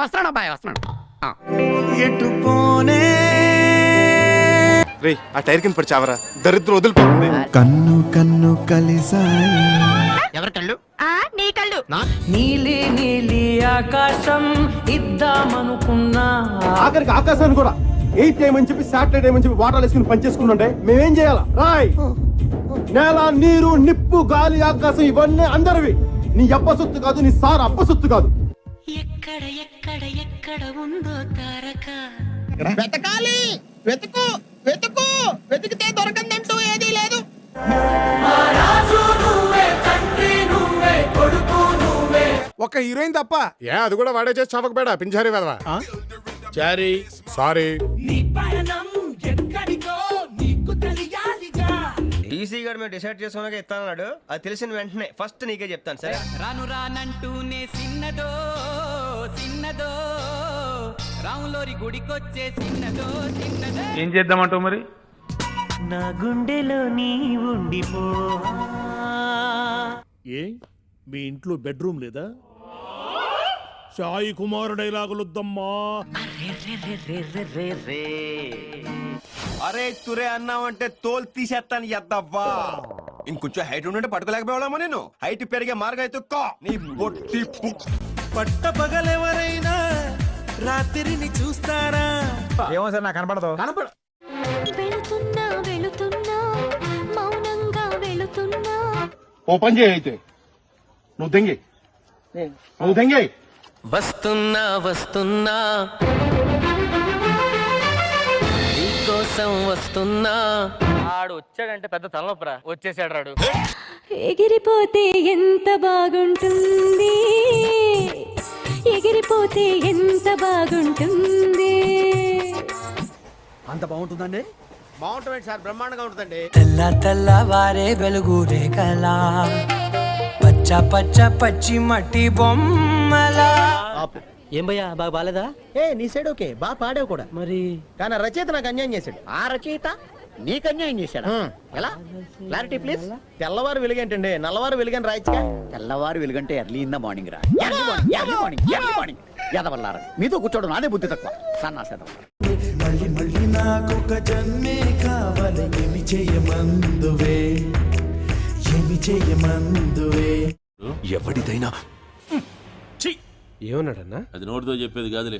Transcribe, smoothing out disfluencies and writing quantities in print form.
వస్తున్నాడు అబ్బాయి వస్తున్నాడు. రే ఆ టైర్ కింద పడి చావరా, దరిద్రం వదిలిపోతుంది. కన్ను కన్ను కలిసాయి. ఎవరి కళ్ళు? నీ కళ్ళు. నీలి నీలి ఆకాశం ఇద్దామనుకున్నా, ఆఖరికి ఆకాశాన్ని కూడా ఎయిట్ ఏమని చెప్పి శాటిలైట్ ఏమని చెప్పి వాటర్ వేసుకుని పనిచేసుకుంటుంటే మేమేం చేయాలా? రాయ్ నేల, నీరు, నిప్పు, గాలి, ఆకాశం ఇవన్నీ అందరివి. నీ అబ్బ సొత్తు కాదు, నీ సార్ అబ్బ సొత్తు కాదు. ఎక్కడ ఎక్కడ ఎక్కడ ఉందో తారక. వెతకాలి, వెతుకు వెతుకు, వెతికితే దొరకందంటూ ఏదీ లేదు. ఒక హీరోయిన్ తప్ప అది కూడా వాడే చేసి చవకబేడా పింజారీ వెదవా. చారీ సారీ. ఈసీ గారు మేము డిసైడ్ చేసుకున్నాక ఇస్తానన్నాడు. అది తెలిసిన వెంటనే ఫస్ట్ నీకే చెప్తాను. సరే రాను రానంటూనే చిన్నదో చిన్నదో రాములోరి గుడికొచ్చే చిన్నదో చిన్నదో. ఏం చేద్దామంటావు మరి? నా గుండెలో నీ ఉండిపో. ఏ మీ ఇంట్లో బెడ్రూమ్ లేదా? సాయి కుమార్ డైలాగులుద్దమ్మా. అరే తురే అన్నావంటే తోలు తీసేస్తాను ఎద్దవ్వా. ఇంకొంచెం హైట్ ఉంటే పట్టుకోలేకపోయామో నేను. హైట్ పెరిగే మార్గం అయితే నీ బొట్టి పట్ట పగలెవరైనా రాత్రిని చూస్తారా? ఏమో సార్ నాకు కనపడదు. వెళుతున్నా వెళుతున్నా మౌనంగా వెళుతున్నా. ఓ పని చేయి అయితే, నువ్వు దెంగి, నువ్వు దెంగి. వస్తున్నా వస్తున్నా నీకోసం వస్తున్నా. ఆడు వచ్చాడంటే పెద్ద తలనొప్పరా. వచ్చేసాడు రాడు. ఎగిరిపోతే ఎంత బాగుంటుంది, ఎగిరిపోతే ఎంత బాగుంటుంది. అంత బాగుంటుందండి? బాగుంటుంది సార్, బ్రహ్మాండంగా ఉంటుందండి. తెల్ల తెల్లవారే వెలుగు రేఖలా, పచ్చ పచ్చ పచ్చి మట్టి బొమ్మలా. ఏం భయ్యా బాగా బాలేదా? నీ సైడ్ ఓకే, బాగా పాడావు కూడా. మరి కానీ రచయిత నాకు అన్యాయం చేశాడు. ఆ రచయిత నీకు అన్యాయం చేశాడు. ఎలా? Clarity please. తెల్లవారు వెలుగేంటండి, నల్లవారు వెలుగని రాయచ్చుగా. తెల్లవారు వెలుగంటే ఎర్లీ ఇన్ ద మార్నింగ్ రా. ఎర్లీ మార్నింగ్ ఎదవల్లారా, మీతో కూర్చోవడం నాదే బుద్ధి తక్కువ. సన్నాసేదం. మళ్ళీ మళ్ళీ నాకొక జన్మే కావాలి. ఏమి చేయమందువే, ఏమి చేయమందువే. ఎవడిదైనా ఏమన్నాడన్నా? అది నోటితో చెప్పేది కాదులే.